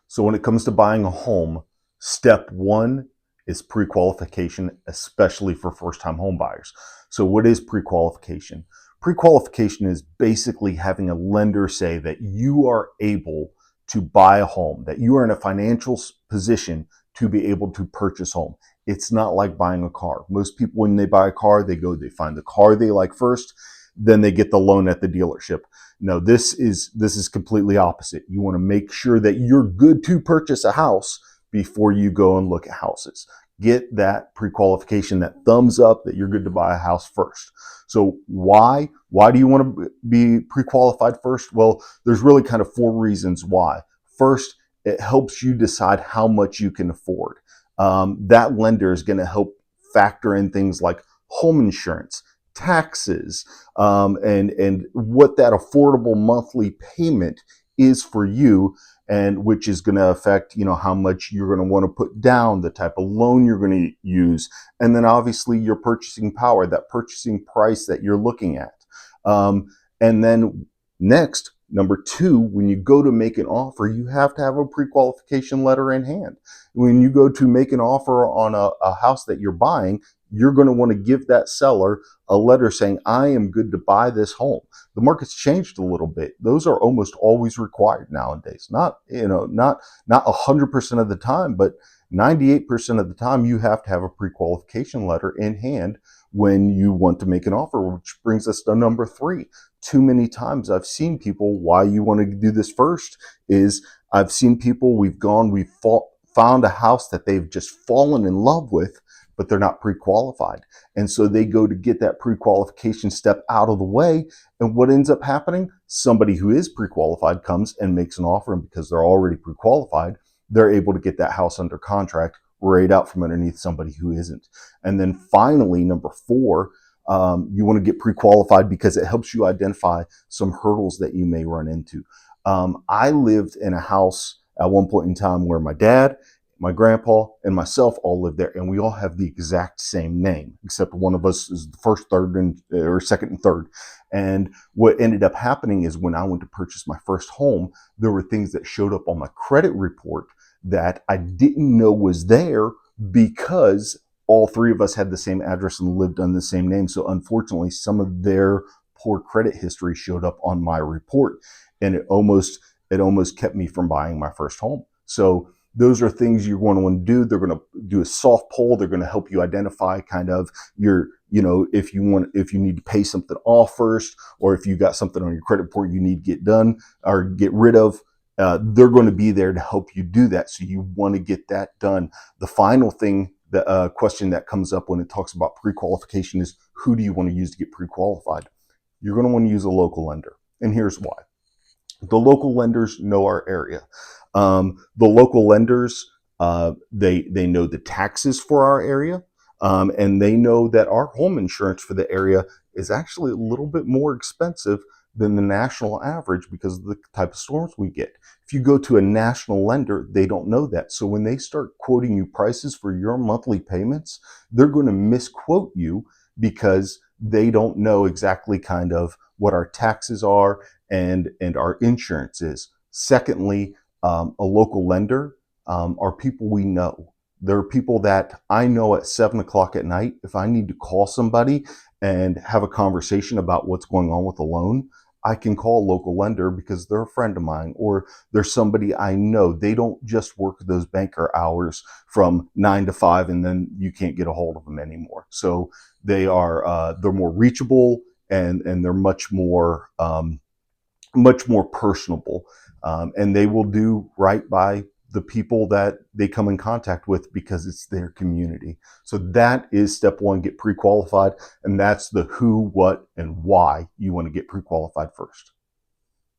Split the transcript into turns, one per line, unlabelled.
So when it comes to buying a home, step one is pre-qualification, especially for first-time home buyers. So what is pre-qualification? Pre-qualification is basically having a lender say that you are able to buy a home, that you are in a financial position to be able to purchase a home. It's not like buying a car. Most people, when they buy a car, they find the car they like first, then they get the loan at the dealership. No, this is completely opposite. You want to make sure that you're good to purchase a house before you go and look at houses. Get that pre-qualification, that thumbs up that you're good to buy a house first. So why? Why do you want to be pre-qualified first? Well, there's really kind of four reasons why. First, it helps you decide how much you can afford. That lender is going to help factor in things like home insurance, taxes, and what that affordable monthly payment is for you, and which is going to affect, how much you're going to want to put down, the type of loan you're going to use, and then obviously your purchasing power, that purchasing price that you're looking at. And then next, number two, when you go to make an offer, you have to have a pre-qualification letter in hand. When you go to make an offer on a house that you're buying, you're going to want to give that seller a letter saying, I am good to buy this home. The market's changed a little bit. Those are almost always required nowadays. Not 100% of the time, but 98% of the time you have to have a pre-qualification letter in hand when you want to make an offer, which brings us to number three. Too many times I've seen people, why you want to do this first is I've seen people, we've found a house that they've just fallen in love with, but they're not pre-qualified. And so they go to get that pre-qualification step out of the way. And what ends up happening? Somebody who is pre-qualified comes and makes an offer, and because they're already pre-qualified, they're able to get that house under contract right out from underneath somebody who isn't. And then finally, number four, you want to get pre-qualified because it helps you identify some hurdles that you may run into. I lived in a house at one point in time where my dad, my grandpa, and myself all lived there, and we all have the exact same name, except one of us is the first, or second and third. And what ended up happening is when I went to purchase my first home, there were things that showed up on my credit report that I didn't know was there because all three of us had the same address and lived on the same name. So unfortunately, some of their poor credit history showed up on my report, and it almost kept me from buying my first home. So those are things you're going to want to do. They're going to do a soft pull. They're going to help you identify kind of your, if you need to pay something off first, or if you got something on your credit report you need to get done or get rid of. They're going to be there to help you do that. So you want to get that done. The final thing, the question that comes up when it talks about pre-qualification is, who do you want to use to get pre-qualified? You're going to want to use a local lender. And here's why. The local lenders know our area. The local lenders, they know the taxes for our area, and they know that our home insurance for the area is actually a little bit more expensive than the national average because of the type of storms we get. If you go to a national lender, they don't know that. So when they start quoting you prices for your monthly payments, they're going to misquote you because they don't know exactly kind of what our taxes are and our insurance is. Secondly, a local lender are people we know. There are people that I know at 7 o'clock at night, if I need to call somebody and have a conversation about what's going on with a loan, I can call a local lender because they're a friend of mine, or they're somebody I know. They don't just work those banker hours from 9 to 5 and then you can't get a hold of them anymore. So they're more reachable, and they're much more personable, and they will do right by the people that they come in contact with because it's their community. So that is step one, get pre-qualified, and that's the who, what, and why you want to get pre-qualified first.